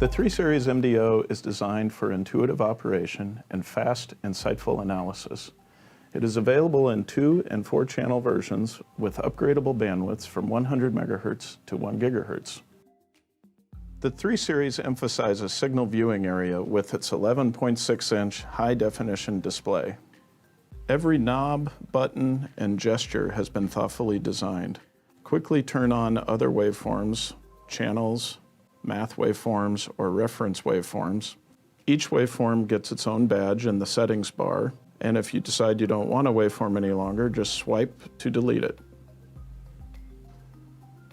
The 3 Series MDO is designed for intuitive operation and fast, insightful analysis. It is available in 2 and 4 channel versions with upgradable bandwidths from 100 MHz to 1 GHz. The 3 Series emphasizes signal viewing area with its 11.6-inch high-definition display. Every knob, button, and gesture has been thoughtfully designed. Quickly turn on other waveforms, channels, math waveforms, or reference waveforms. Each waveform gets its own badge in the settings bar, and if you decide you don't want a waveform any longer, just swipe to delete it.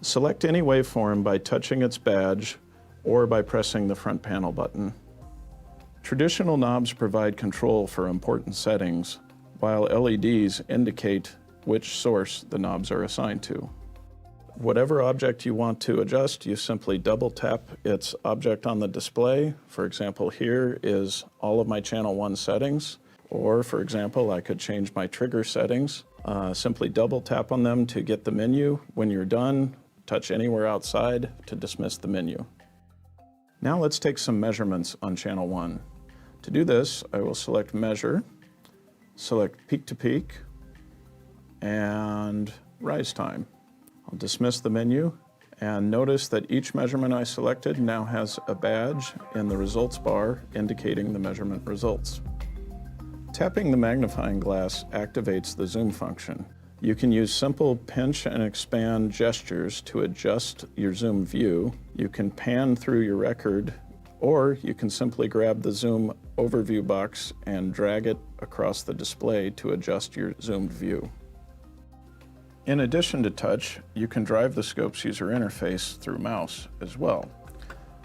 Select any waveform by touching its badge or by pressing the front panel button. Traditional knobs provide control for important settings, while LEDs indicate which source the knobs are assigned to. Whatever object you want to adjust, you simply double tap its object on the display. For example, here is all of my channel 1 settings, or for example, I could change my trigger settings. Simply double tap on them to get the menu. When you're done, touch anywhere outside to dismiss the menu. Now let's take some measurements on channel 1. To do this, I will select Measure, select Peak to Peak, and Rise Time. I'll dismiss the menu, and notice that each measurement I selected now has a badge in the results bar indicating the measurement results. Tapping the magnifying glass activates the zoom function. You can use simple pinch and expand gestures to adjust your zoom view. You can pan through your record, or you can simply grab the zoom overview box and drag it across the display to adjust your zoomed view. In addition to touch, you can drive the scope's user interface through mouse as well.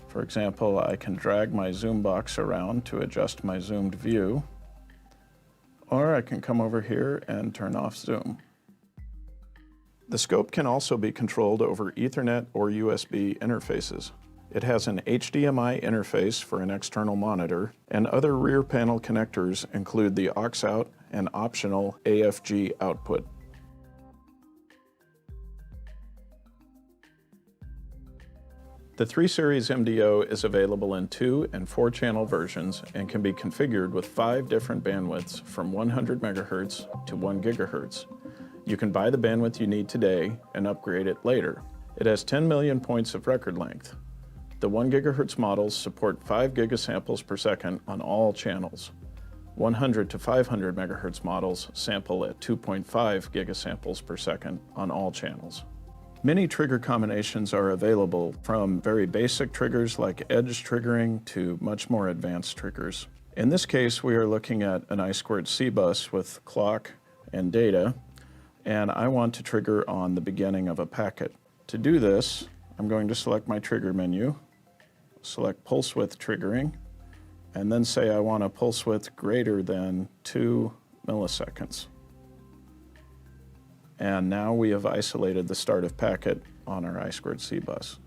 For example, I can drag my zoom box around to adjust my zoomed view, or I can come over here and turn off zoom. The scope can also be controlled over Ethernet or USB interfaces. It has an HDMI interface for an external monitor, and other rear panel connectors include the aux out and optional AFG output. The 3 Series MDO is available in 2 and 4 channel versions and can be configured with 5 different bandwidths from 100 MHz to 1 GHz. You can buy the bandwidth you need today and upgrade it later. It has 10 million points of record length. The 1 GHz models support 5 gigasamples per second on all channels. 100 to 500 MHz models sample at 2.5 gigasamples per second on all channels. Many trigger combinations are available, from very basic triggers like edge triggering to much more advanced triggers. In this case, we are looking at an I2C bus with clock and data, and I want to trigger on the beginning of a packet. To do this, I'm going to select my trigger menu, select pulse width triggering, and then say I want a pulse width greater than 2 milliseconds. And now we have isolated the start of packet on our I2C bus.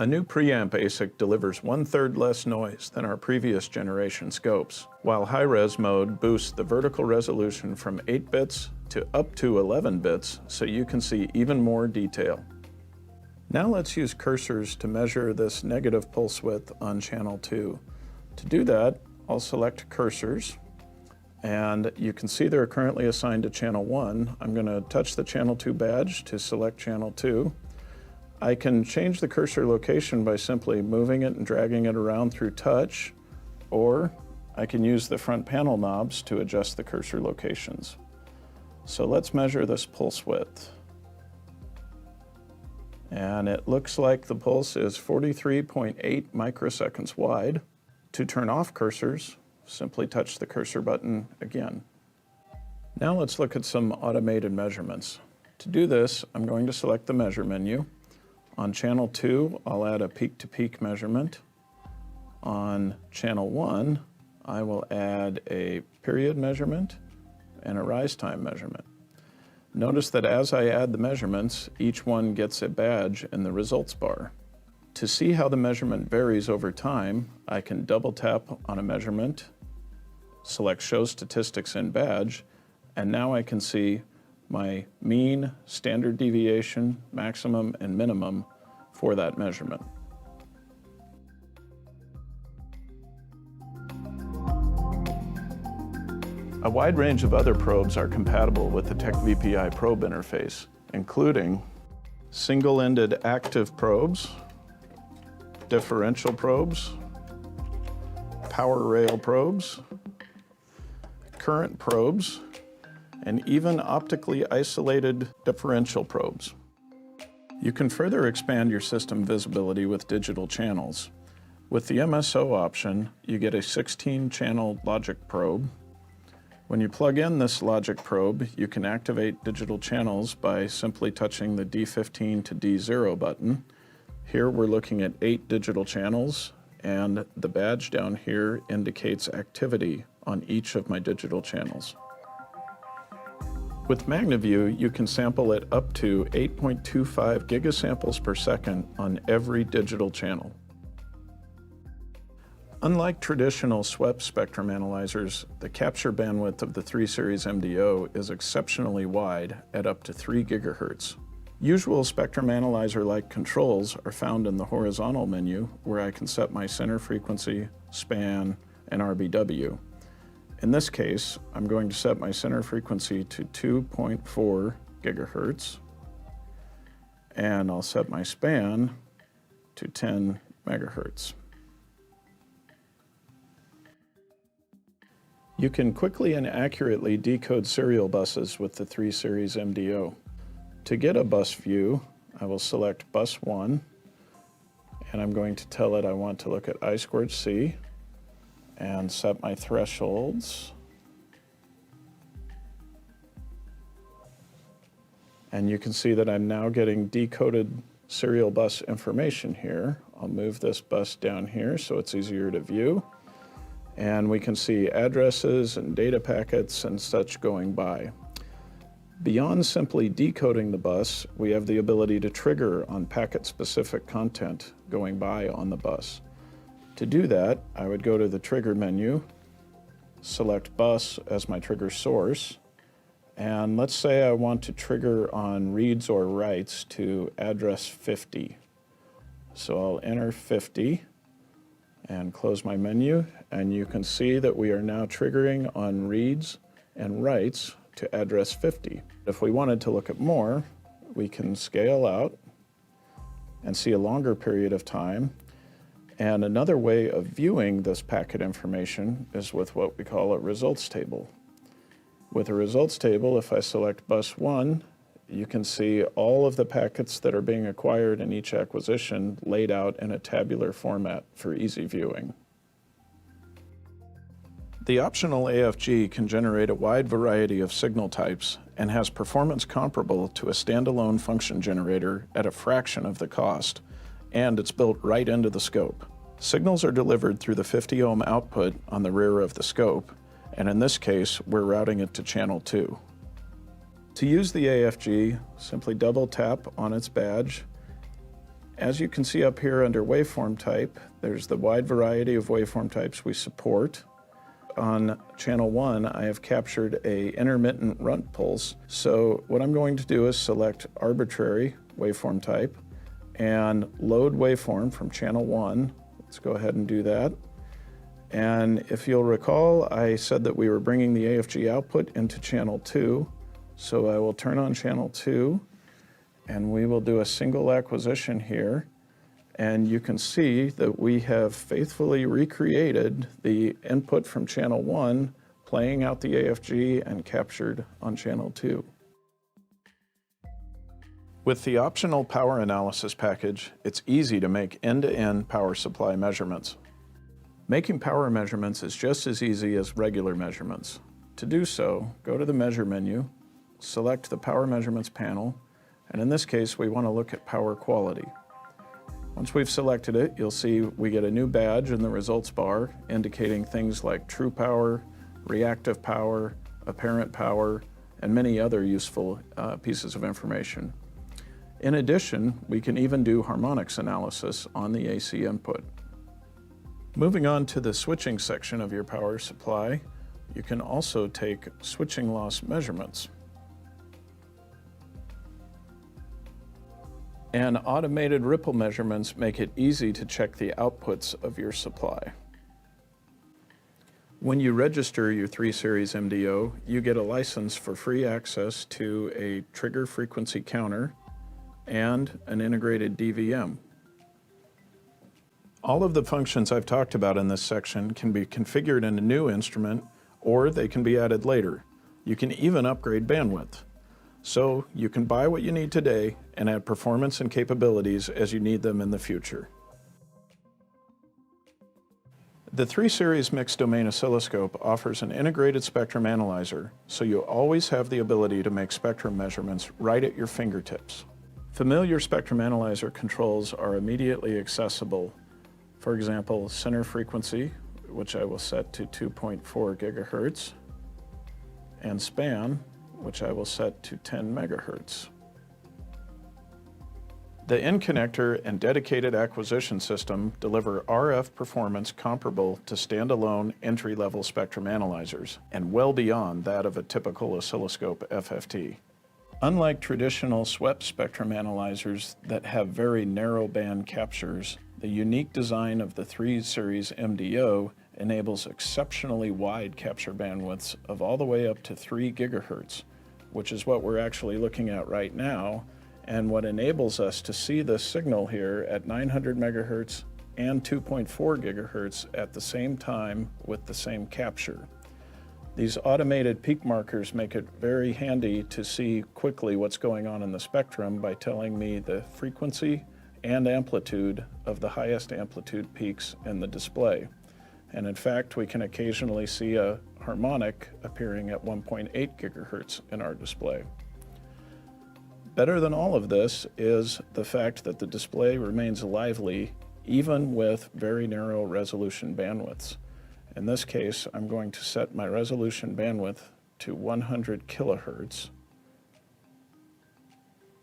A new preamp ASIC delivers 1/3 less noise than our previous generation scopes, while high-res mode boosts the vertical resolution from 8 bits to up to 11 bits so you can see even more detail. Now let's use cursors to measure this negative pulse width on channel 2. To do that, I'll select cursors, and you can see they're currently assigned to channel 1. I'm going to touch the channel 2 badge to select channel 2. I can change the cursor location by simply moving it and dragging it around through touch, or I can use the front panel knobs to adjust the cursor locations. So let's measure this pulse width. And it looks like the pulse is 43.8 microseconds wide. To turn off cursors, simply touch the cursor button again. Now let's look at some automated measurements. To do this, I'm going to select the Measure menu. On channel 2, I'll add a peak-to-peak measurement. On channel 1, I will add a period measurement and a rise time measurement. Notice that as I add the measurements, each one gets a badge in the results bar. To see how the measurement varies over time, I can double tap on a measurement, select Show Statistics in Badge, and now I can see my mean, standard deviation, maximum, and minimum for that measurement. A wide range of other probes are compatible with the TekVPI probe interface, including single-ended active probes, differential probes, power rail probes, current probes, and even optically isolated differential probes. You can further expand your system visibility with digital channels. With the MSO option, you get a 16-channel logic probe. When you plug in this logic probe, you can activate digital channels by simply touching the D15 to D0 button. Here we're looking at 8 digital channels, and the badge down here indicates activity on each of my digital channels. With MagnaView, you can sample at up to 8.25 gigasamples per second on every digital channel. Unlike traditional SWEP spectrum analyzers, the capture bandwidth of the 3 Series MDO is exceptionally wide at up to 3 gigahertz. Usual spectrum analyzer-like controls are found in the horizontal menu, where I can set my center frequency, span, and RBW. In this case, I'm going to set my center frequency to 2.4 gigahertz, and I'll set my span to 10 megahertz. You can quickly and accurately decode serial buses with the 3 Series MDO. To get a bus view, I will select bus 1, and I'm going to tell it I want to look at I²C and set my thresholds. And you can see that I'm now getting decoded serial bus information here. I'll move this bus down here so it's easier to view. And we can see addresses and data packets and such going by. Beyond simply decoding the bus, we have the ability to trigger on packet-specific content going by on the bus. To do that, I would go to the trigger menu, select bus as my trigger source, and let's say I want to trigger on reads or writes to address 50. So I'll enter 50 and close my menu, and you can see that we are now triggering on reads and writes to address 50. If we wanted to look at more, we can scale out and see a longer period of time. And another way of viewing this packet information is with what we call a results table. With a results table, if I select bus 1, you can see all of the packets that are being acquired in each acquisition laid out in a tabular format for easy viewing. The optional AFG can generate a wide variety of signal types and has performance comparable to a standalone function generator at a fraction of the cost, and it's built right into the scope. Signals are delivered through the 50 ohm output on the rear of the scope, and in this case, we're routing it to channel 2. To use the AFG, simply double tap on its badge. As you can see up here under waveform type, there's the wide variety of waveform types we support. On channel 1, I have captured a intermittent runt pulse. So what I'm going to do is select arbitrary waveform type and load waveform from channel 1. Let's go ahead and do that. And if you'll recall, I said that we were bringing the AFG output into channel 2. So I will turn on channel 2, and we will do a single acquisition here. And you can see that we have faithfully recreated the input from channel 1, playing out the AFG and captured on channel 2. With the optional power analysis package, it's easy to make end-to-end power supply measurements. Making power measurements is just as easy as regular measurements. To do so, go to the Measure menu, select the Power Measurements panel, and in this case, we want to look at power quality. Once we've selected it, you'll see we get a new badge in the results bar indicating things like true power, reactive power, apparent power, and many other useful pieces of information. In addition, we can even do harmonics analysis on the AC input. Moving on to the switching section of your power supply, you can also take switching loss measurements. And automated ripple measurements make it easy to check the outputs of your supply. When you register your 3 Series MDO, you get a license for free access to a trigger frequency counter and an integrated DVM. All of the functions I've talked about in this section can be configured in a new instrument, or they can be added later. You can even upgrade bandwidth. So you can buy what you need today and add performance and capabilities as you need them in the future. The 3 Series Mixed Domain Oscilloscope offers an integrated spectrum analyzer, so you always have the ability to make spectrum measurements right at your fingertips. Familiar spectrum analyzer controls are immediately accessible. For example, center frequency, which I will set to 2.4 gigahertz, and span, which I will set to 10 megahertz. The in-connector and dedicated acquisition system deliver RF performance comparable to standalone entry-level spectrum analyzers, and well beyond that of a typical oscilloscope FFT. Unlike traditional SWEP spectrum analyzers that have very narrow band captures, the unique design of the 3 Series MDO enables exceptionally wide capture bandwidths of all the way up to 3 gigahertz, which is what we're actually looking at right now, and what enables us to see this signal here at 900 megahertz and 2.4 gigahertz at the same time with the same capture. These automated peak markers make it very handy to see quickly what's going on in the spectrum by telling me the frequency and amplitude of the highest amplitude peaks in the display. And in fact, we can occasionally see a harmonic appearing at 1.8 gigahertz in our display. Better than all of this is the fact that the display remains lively even with very narrow resolution bandwidths. In this case, I'm going to set my resolution bandwidth to 100 kilohertz.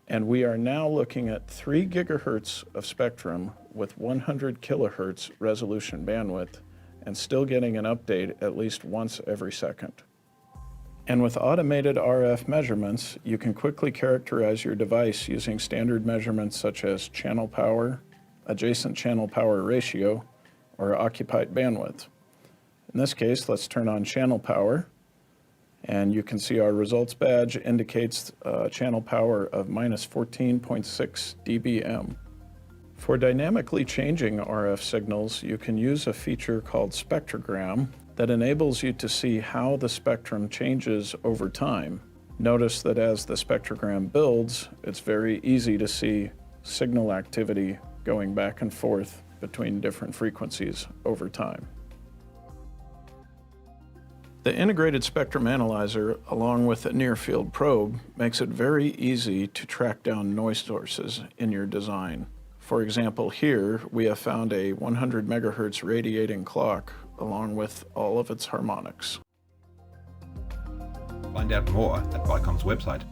And we are now looking at 3 gigahertz of spectrum with 100 kilohertz resolution bandwidth and still getting an update at least once every second. And with automated RF measurements, you can quickly characterize your device using standard measurements such as channel power, adjacent channel power ratio, or occupied bandwidth. In this case, let's turn on channel power, and you can see our results badge indicates channel power of minus 14.6 dBm. For dynamically changing RF signals, you can use a feature called spectrogram that enables you to see how the spectrum changes over time. Notice that as the spectrogram builds, it's very easy to see signal activity going back and forth between different frequencies over time. The integrated spectrum analyzer, along with a near-field probe, makes it very easy to track down noise sources in your design. For example, here we have found a 100 megahertz radiating clock along with all of its harmonics. Find out more at Vicom's website.